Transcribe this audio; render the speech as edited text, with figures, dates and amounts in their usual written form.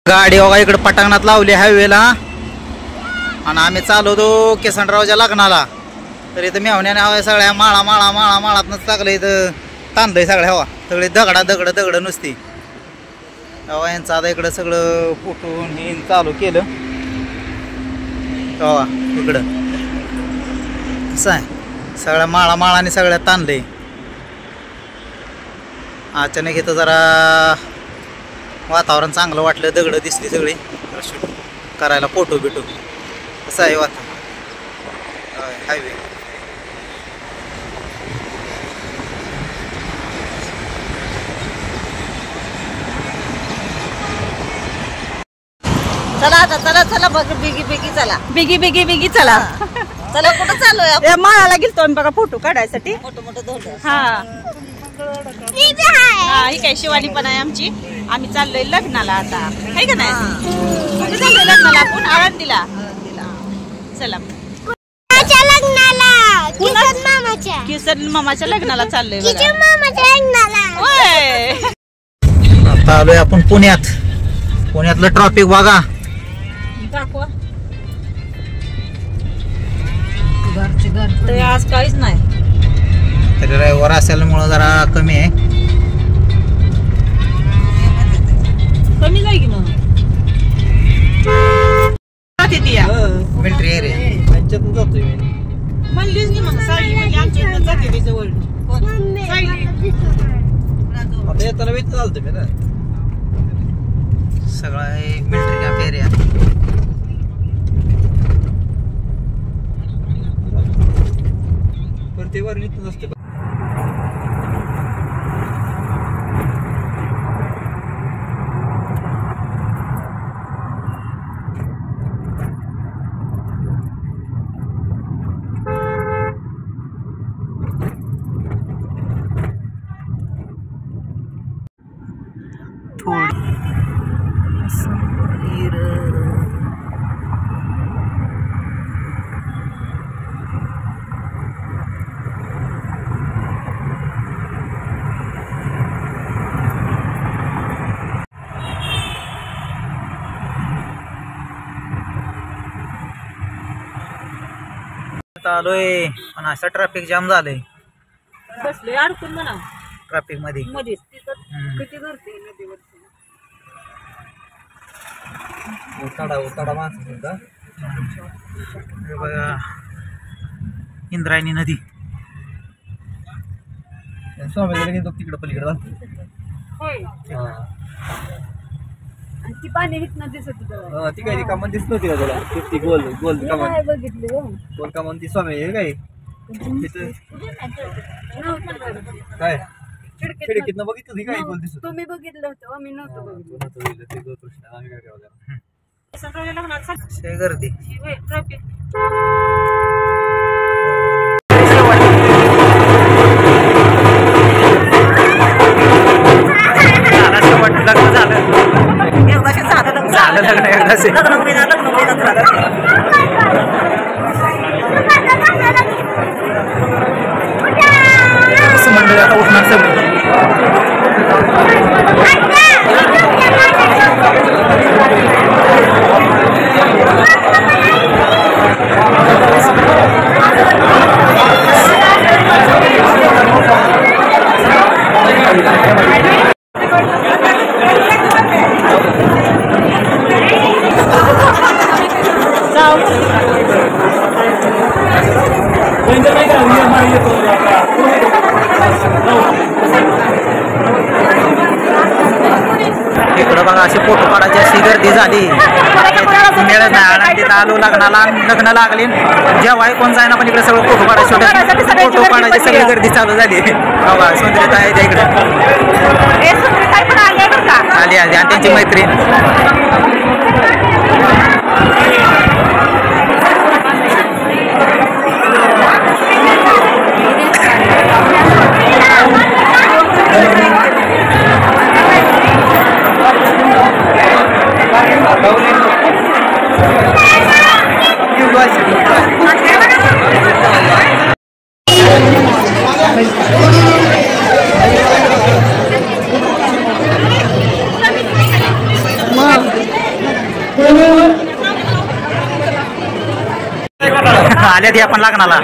गाडी बघा इकडे पटांगणात लावली हायवेला आणि आम्ही चालवतो केसनरावच्या लग्नाला. तर इथं मेहण्याने हवा सगळ्या माळातनंच टाकलं इथं तांदळी सगळ्या हवा सगळे दगड नुसती हवा. यांचं आता इकडं सगळं फुटून हे चालू केलं हवा. इकडं कसं आहे सगळ्या माळाने सगळ्या ताणलंय. अचानक इथं जरा वातावरण चांगलं वाटलं, दगड दिसली सगळी शूट करायला फोटो बिटो. कसं आहे वातावरण हायवे. चला आता चला बघ बिगी चला चला कुठं चाललोय माळाला गेलतो आम्ही बघा फोटो काढायसाठी. मोठं धोरण. हा ही काय शिवानी पण आहे आमची. आम्ही चाललोय लग्नाला आता आहे का नाही. कुठे चाललोय लग्नाला आपण आळंदीला. चला किसन मामाच्या लग्नाला चाललोय. आता आलोय आपण पुण्यातलं ट्रॉफिक बघा. दाखवा आज काहीच नाही. तरी रविवार असल्यामुळं जरा कमी आहे. कमी जाईल की मग मिलिटरी एरिया जातोय म्हणलीच की मग साडी म्हणजे आमच्या इथं जाते त्याच्या वर येताना वेळ चालतं मी ना सगळा मिलिटरी कॅम्प एरिया. प्रत्येक इथंच असते. आलोय पण असं ट्रॅफिक जाम झालंय. बसले अडकून म्हणा ट्रॅफिक मध्ये किती गर्दी नदीवर. उताडा माणसं बघा इंद्रायणी नदी तिकडे पलीकडे ती पाणी दिसत ती काय कामं दिसत नव्हती का तुला. ती गोल बघितली गोल कामं ती स्वामी हे काय काय खिडकीतनं बघितलं काय गोल दिसत. तुम्ही बघितलं होतं आम्ही नव्हतं बघितलं. गर्दी लग्न झालं लग्न एकदाच मंडळ आता उठणार सगळं. इकडं बघा अशी फोटो काढायची अशी गर्दी झाली मिळत नाही. आनंदीत आलो लग्नाला लग्न लागली जेव्हा कोण जायना पण इकडे सगळं फोटो काढायचे फोटो काढायची सगळी गर्दी चालू झाली. बघा सुंदरता आहे इकडे आली आणि त्यांची मैत्रीण. आल्या ती आपण लग्नाला.